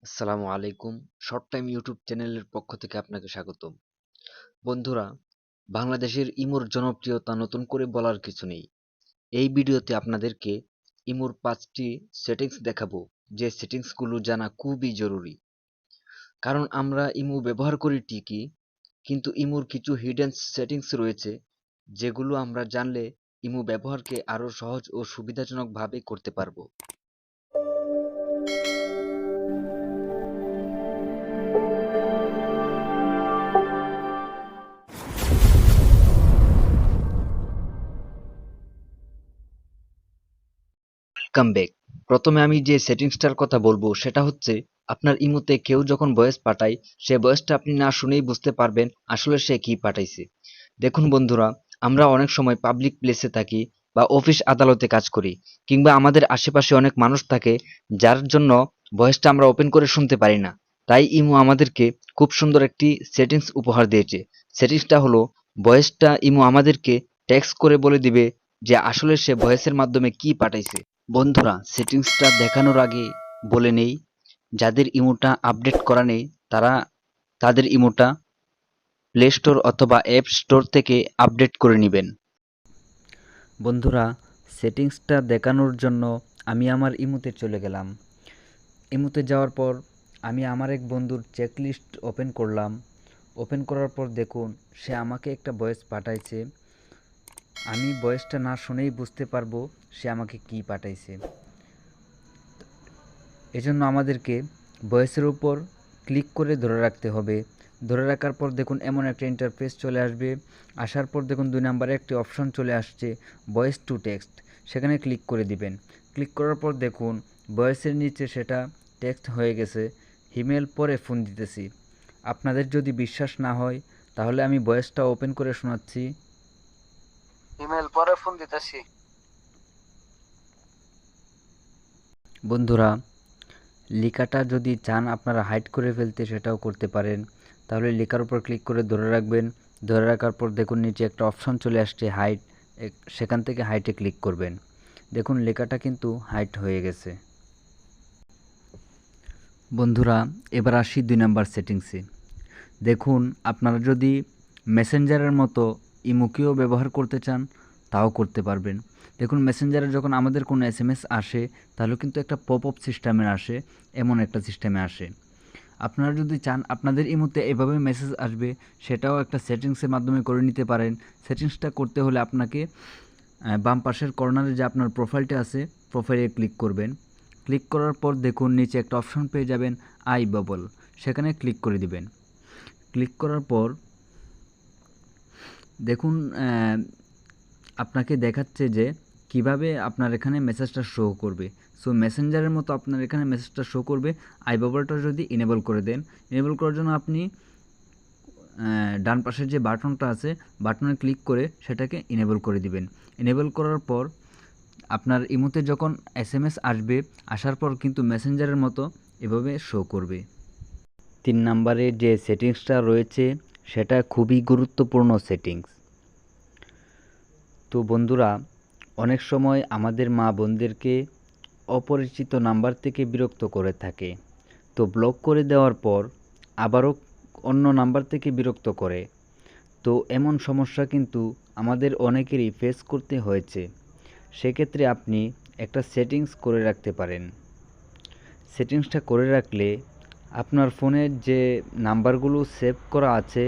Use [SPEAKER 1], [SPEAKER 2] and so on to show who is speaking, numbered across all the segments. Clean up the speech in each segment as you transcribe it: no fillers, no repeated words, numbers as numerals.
[SPEAKER 1] আসসালামু আলাইকুম। Short time YouTube চ্যানেলের পক্ষ থেকে আপনাকে স্বাগতম। বন্ধুরা, বাংলাদেশের ইমোর জনপ্রিয়তা নতুন করে বলার কিছু নেই। এই ভিডিওতে আপনাদেরকে ইমোর ৫টি সেটিংস দেখাবো, যে সেটিংসগুলো জানা খুবই জরুরি। কারণ আমরা ইমো ব্যবহার করি ঠিকই, কিন্তু ইমোর কিছু হিডেন সেটিংস রয়েছে, যেগুলো আমরা জানলে ইমো ব্যবহারকে আরও সহজ ও সুবিধাজনকভাবে করতে পারবো। Welcome back. প্রথমে আমি যে সেটিংসটার কথা বলবো সেটা হচ্ছে, আপনার ইমোতে কেউ যখন ভয়েস পাঠায়, সে ভয়েসটা আপনি না শুনেই বুঝতে পারবেন আসলে সে কি পাঠাইছে। দেখুন বন্ধুরা, আমরা অনেক সময় পাবলিক প্লেসে থাকি বা অফিস আদালতে কাজ করি, কিংবা আমাদের আশেপাশে অনেক মানুষ থাকে, যার জন্য ভয়েসটা আমরা ওপেন করে শুনতে পারি না। তাই ইমো আমাদেরকে খুব সুন্দর একটি সেটিংস উপহার দিয়েছে। সেটিংসটা হলো, ভয়েসটা ইমো আমাদেরকে টেক্সট করে বলে দিবে যে আসলে সে ভয়েসের মাধ্যমে কি পাঠাইছে। বন্ধুরা, সেটিংসটা দেখানোর আগে বলে নেই, যাদের ইমোটা আপডেট করা নেই তারা তাদের ইমোটা প্লে স্টোর অথবা অ্যাপ স্টোর থেকে আপডেট করে নেবেন।
[SPEAKER 2] বন্ধুরা, সেটিংসটা দেখানোর জন্য আমি আমার ইমোতে চলে গেলাম। ইমোতে যাওয়ার পর আমি আমার এক বন্ধুর চেকলিস্ট ওপেন করলাম। ওপেন করার পর দেখুন, সে আমাকে একটা ভয়েস পাঠাইছে। আমি ভয়েসটা না শুনেই বুঝতে পারবো সে আমাকে কি পাঠাইছে। এজন্য আমাদেরকে ভয়েসের উপর ক্লিক করে ধরে রাখতে হবে। ধরে রাখার পর দেখুন এমন একটা ইন্টারফেস চলে আসবে। আসার পর দেখুন ২ নম্বরে একটি অপশন চলে আসছে, ভয়েস টু টেক্সট। সেখানে ক্লিক করে দিবেন। ক্লিক করার পর দেখুন ভয়েসের নিচে সেটা টেক্সট হয়ে গেছে। ইমেল পরে ফোন দিতেছি। আপনাদের যদি বিশ্বাস না হয় তাহলে আমি ভয়েসটা ওপেন করে শোনাচ্ছি।
[SPEAKER 3] ইমেল পরে ফোন দিতেছি।
[SPEAKER 2] বন্ধুরা, লেখাটা যদি চান আপনারা হাইড করে ফেলতে, সেটাও করতে পারেন। তাহলে লেখার উপর ক্লিক করে ধরে রাখবেন। ধরে রাখার পর দেখুন নিচে একটা অপশন চলে আসছে হাইড, সেখান থেকে হাইটে ক্লিক করবেন। দেখুন লেখাটা কিন্তু হাইড হয়ে গেছে। বন্ধুরা, এবার আসি ২ নাম্বার সেটিংসে। দেখুন, আপনারা যদি মেসেঞ্জারের মতো ইমোকেও ব্যবহার করতে চান তাও করতে পারবেন। দেখুন, মেসেঞ্জারে যখন আমাদের কোনো এসএমএস আসে তাহলে কিন্তু একটা পপ আপ সিস্টেমে আসে, এমন একটা সিস্টেমে আসে। আপনারা যদি চান আপনাদের ইমোতে এভাবে মেসেজ আসবে, সেটাও একটা সেটিংসের মাধ্যমে করে নিতে পারেন। সেটিংসটা করতে হলে আপনাকে বাম পাশের কর্নারে যে আপনার প্রোফাইলটা আছে, প্রোফাইলে ক্লিক করবেন। ক্লিক করার পর দেখুন নিচে একটা অপশন পেয়ে যাবেন, আইবাবল। সেখানে ক্লিক করে দিবেন। ক্লিক করার পর দেখুন আপনাকে দেখাচ্ছে যে কিভাবে আপনার এখানে মেসেজটা শো করবে। সো মেসেঞ্জারের মতো আপনার এখানে মেসেজটা শো করবে। আইবাবলটা যদি ইনেবল করে দেন, ইনেবল করার জন্য আপনি ডান পাশের যে বাটনটা আছে, বাটনে ক্লিক করে সেটাকে ইনেবল করে দিবেন। ইনেবল করার পর আপনার ইমোতে যখন এসএমএস আসবে, আসার পর কিন্তু মেসেঞ্জারের মতো এভাবে শো করবে। ৩ নম্বরে যে সেটিংসটা রয়েছে সেটা খুবই গুরুত্বপূর্ণ সেটিংস। তো বন্ধুরা, অনেক সময় আমাদের মা বোনদেরকে অপরিচিত নাম্বার থেকে বিরক্ত করে থাকে। তো ব্লক করে দেওয়ার পর আবারও অন্য নাম্বার থেকে বিরক্ত করে। তো এমন সমস্যা কিন্তু আমাদের অনেকেরই ফেস করতে হয়েছে। সেক্ষেত্রে আপনি একটা সেটিংস করে রাখতে পারেন। সেটিংসটা করে রাখলে আপনার ফোনের যে নাম্বারগুলো সেভ করা আছে,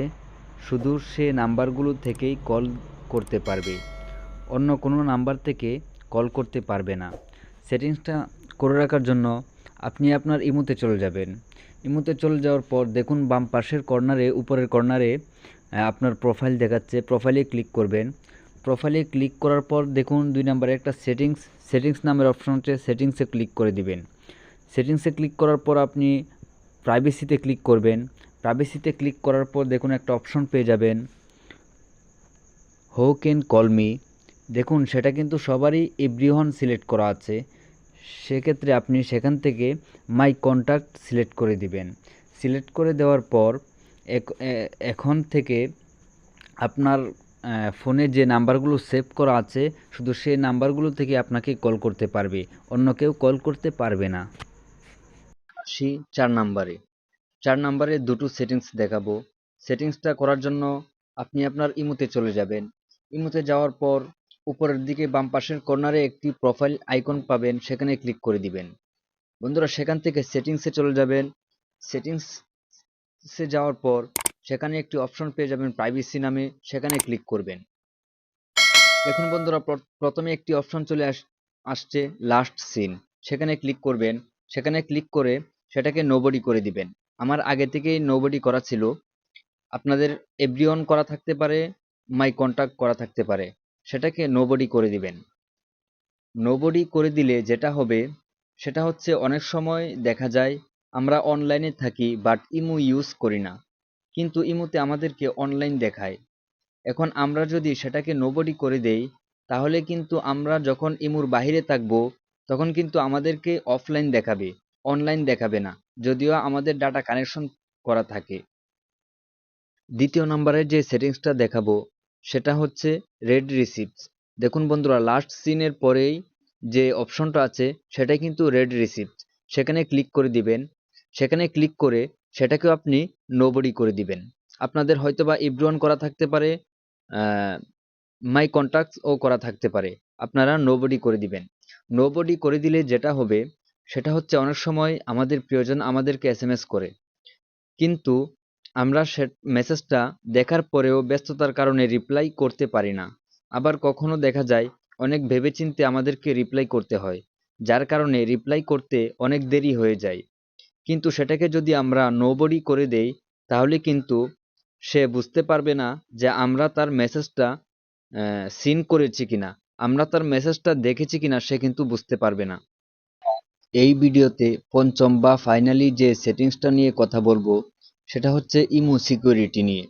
[SPEAKER 2] শুধু সে নাম্বারগুলো থেকেই কল করতে পারবে, অন্য কোনো নাম্বার থেকে কল করতে পারবে না। সেটিংসটা করে রাখার জন্য আপনি আপনার ইমোতে চলে যাবেন। ইমোতে চলে যাওয়ার পর দেখুন বাম পাশের কর্নারে, উপরের কর্নারে আপনার প্রোফাইল দেখাচ্ছে, প্রোফাইলে ক্লিক করবেন। প্রোফাইলে ক্লিক করার পর দেখুন ২ নম্বরে একটা সেটিংস নামের অপশন আছে, সেটিংসে ক্লিক করে দিবেন। সেটিংসে ক্লিক করার পর আপনি প্রাইভেসিতে ক্লিক করবেন। প্রাইভেসিতে ক্লিক করার পর দেখুন একটা অপশন পেয়ে যাবেন, হু ক্যান কল মি। দেখুন সেটা কিন্তু সবারই এভরিওয়ান সিলেক্ট করা আছে। সেক্ষেত্রে আপনি সেখান থেকে মাই কন্ট্যাক্ট সিলেক্ট করে দিবেন। সিলেক্ট করে দেওয়ার পর এখন থেকে আপনার ফোনে যে নাম্বারগুলো সেভ করা আছে, শুধু সেই নাম্বারগুলো থেকে আপনাকে কল করতে পারবে, অন্য কেউ কল করতে পারবে না।
[SPEAKER 1] আসছি 4 নাম্বারে। 4 নাম্বারে দুটো সেটিংস দেখাবো। সেটিংসটা করার জন্য আপনি আপনার ইমোতে চলে যাবেন। ইমোতে যাওয়ার পর উপরের দিকে বাম পাশের কর্নারে একটি প্রোফাইল আইকন পাবেন, সেখানে ক্লিক করে দিবেন। বন্ধুরা সেখান থেকে সেটিংসে চলে যাবেন। সেটিংসে যাওয়ার পর সেখানে একটি অপশন পেয়ে যাবেন প্রাইভেসি নামে, সেখানে ক্লিক করবেন। দেখুন বন্ধুরা প্রথমে একটি অপশন চলে আসছে লাস্ট সিন, সেখানে ক্লিক করবেন। সেখানে ক্লিক করে সেটাকে নোবডি করে দিবেন। আমার আগে থেকেই নোবডি করা ছিল, আপনাদের এভরিওয়ান করা থাকতে পারে, মাই কন্টাক্ট করা থাকতে পারে, সেটাকে নোবডি করে দিবেন। নোবডি করে দিলে যেটা হবে সেটা হচ্ছে অনেক সময় দেখা যায় আমরা অনলাইনে থাকি বাট ইমো ইউজ করি না, কিন্তু ইমোতে আমাদেরকে অনলাইন দেখায়। এখন আমরা যদি সেটাকে নোবডি করে দেই তাহলে কিন্তু আমরা যখন ইমুর বাহিরে থাকবো তখন কিন্তু আমাদেরকে অফলাইন দেখাবে, অনলাইন দেখাবে না, যদিও আমাদের ডাটা কানেকশন করা থাকে। দ্বিতীয় নাম্বারের যে সেটিংসটা দেখাবো সেটা হচ্ছে রেড রিসিপ্টস। দেখুন বন্ধুরা লাস্ট সিনের পরেই যে অপশনটা আছে সেটাই কিন্তু রেড রিসিপ্টস, সেখানে ক্লিক করে দিবেন। সেখানে ক্লিক করে সেটাকেও আপনি নোবডি করে দিবেন। আপনাদের হয়তোবা এভরিওয়ান করা থাকতে পারে, মাই কন্টাক্টস ও করা থাকতে পারে, আপনারা নোবডি করে দিবেন। নোবডি করে দিলে যেটা হবে সেটা হচ্ছে অনেক সময় আমাদের প্রিয়জন আমাদেরকে এসএমএস করে, কিন্তু আমরা সে মেসেজটা দেখার পরেও ব্যস্ততার কারণে রিপ্লাই করতে পারি না। আবার কখনো দেখা যায় অনেক ভেবেচিন্তে আমাদেরকে রিপ্লাই করতে হয়, যার কারণে রিপ্লাই করতে অনেক দেরি হয়ে যায়। কিন্তু সেটাকে যদি আমরা নোবডি করে দেই তাহলে কিন্তু সে বুঝতে পারবে না যে আমরা তার মেসেজটা সিন করেছি কিনা, আমরা তার মেসেজটা দেখেছি কিনা সে কিন্তু বুঝতে পারবে না। এই ভিডিওতে পঞ্চম বা ফাইনালি যে সেটিংসটা নিয়ে কথা বলবো সেটা হচ্ছে ইমো সিকিউরিটি নিয়ে।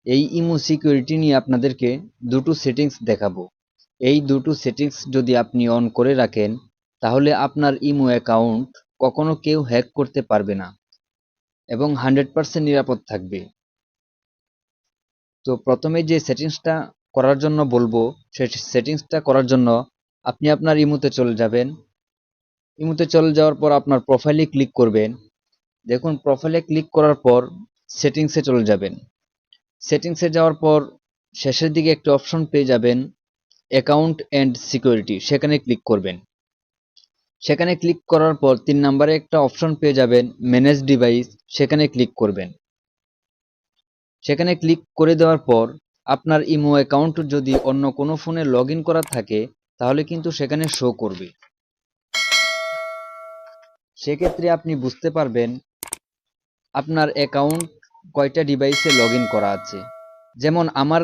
[SPEAKER 1] এই ইমো সিকিউরিটি নিয়ে আপনাদেরকে দুটো সেটিংস দেখাবো। এই দুটো সেটিংস যদি আপনি অন করে রাখেন তাহলে আপনার ইমো অ্যাকাউন্ট কখনো কেউ হ্যাক করতে পারবে না এবং 100% নিরাপদ থাকবে। তো প্রথমে যে সেটিংসটা করার জন্য বলবো, সেই সেটিংসটা করার জন্য আপনি আপনার ইমোতে চলে যাবেন। ইমোতে চলে যাওয়ার পর আপনার প্রোফাইলে ক্লিক করবেন। দেখুন প্রোফাইলে ক্লিক করার পর সেটিংসে চলে যাবেন। সেটিংসে যাওয়ার পর শেষের দিকে একটা অপশন পেয়ে যাবেন অ্যাকাউন্ট অ্যান্ড সিকিউরিটি, সেখানে ক্লিক করবেন। সেখানে ক্লিক করার পর 3 নম্বরে একটা অপশন পেয়ে যাবেন ম্যানেজ ডিভাইস, সেখানে ক্লিক করবেন। সেখানে ক্লিক করে দেওয়ার পর আপনার ইমো অ্যাকাউন্ট যদি অন্য কোনো ফোনে লগ ইন করা থাকে তাহলে কিন্তু সেখানে শো করবে। সেক্ষেত্রে আপনি বুঝতে পারবেন আপনার অ্যাকাউন্ট কয়টা ডিভাইসে লগ ইন করা আছে। যেমন আমার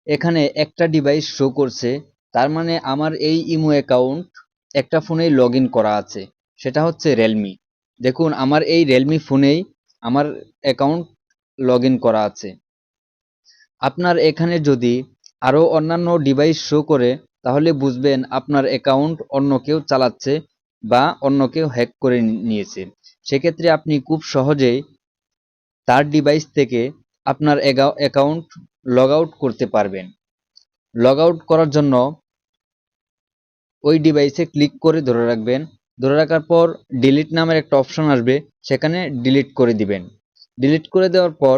[SPEAKER 1] এখানে একটা ডিভাইস শো করছে, তার মানে আমার এই ইমো অ্যাকাউন্ট একটা ফোনেই লগ ইন করা আছে, সেটা হচ্ছে রিয়েলমি। দেখুন আমার এই রিয়েলমি ফোনেই আমার অ্যাকাউন্ট লগ ইন করা আছে। আপনার এখানে যদি আরও অন্যান্য ডিভাইস শো করে তাহলে বুঝবেন আপনার অ্যাকাউন্ট অন্য কেউ চালাচ্ছে বা অন্য কেউ হ্যাক করে নিয়েছে। সেক্ষেত্রে আপনি খুব সহজেই তার ডিভাইস থেকে আপনার অ্যাকাউন্ট লগ আউট করতে পারবেন। লগ আউট করার জন্য ওই ডিভাইসে ক্লিক করে ধরে রাখবেন। ধরে রাখার পর ডিলিট নামের একটা অপশন আসবে, সেখানে ডিলিট করে দিবেন। ডিলিট করে দেওয়ার পর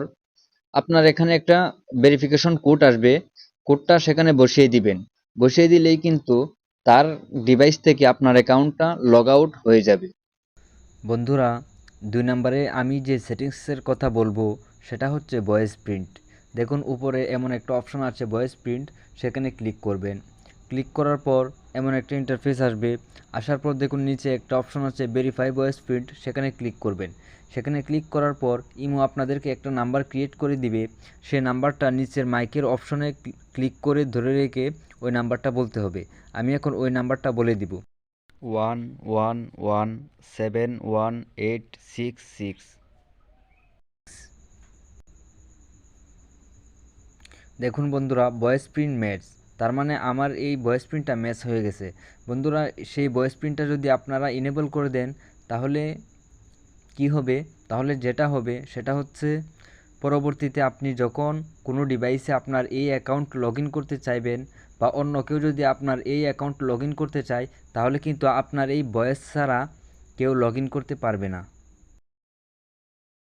[SPEAKER 1] আপনার এখানে একটা ভেরিফিকেশন কোড আসবে, কোডটা সেখানে বসিয়ে দিবেন। বসিয়ে দিলেই কিন্তু তার ডিভাইস থেকে আপনার অ্যাকাউন্টটা লগ আউট হয়ে যাবে।
[SPEAKER 2] বন্ধুরা 2 নম্বরে আমি যে সেটিংসের কথা বলবো সেটা হচ্ছে ভয়েস প্রিন্ট। দেখুন উপরে এমন একটা অপশন আছে ভয়েস প্রিন্ট, সেখানে ক্লিক করবেন। ক্লিক করার পর এমন একটা ইন্টারফেস আসবে। আসার পর দেখুন নিচে একটা অপশন আছে ভেরিফাই ভয়েস প্রিন্ট, সেখানে ক্লিক করবেন। সেখানে ক্লিক করার পর ইমো আপনাদেরকে একটা নাম্বার ক্রিয়েট করে দিবে। সেই নাম্বারটা নিচের মাইকের অপশনে ক্লিক করে ধরে রেখে ওই নাম্বারটা বলতে হবে। আমি এখন ওই নাম্বারটা বলে দিব 11171866। দেখুন বন্ধুরা ভয়েস প্রিন্ট ম্যাচ, তার মানে আমার এই ভয়েস প্রিন্টটা ম্যাচ হয়ে গেছে। বন্ধুরা সেই ভয়েস প্রিন্টটা যদি আপনারা ইনেবল করে দেন তাহলে কি হবে, তাহলে যেটা হবে সেটা হচ্ছে পরবর্তীতে আপনি যখন কোনো ডিভাইসে আপনার এই অ্যাকাউন্ট লগ ইন করতে চাইবেন বা অন্য কেউ যদি আপনার এই অ্যাকাউন্ট লগ ইন করতে চায় তাহলে কিন্তু আপনার এই ভয়েস ছাড়া কেউ লগ ইন করতে পারবে না।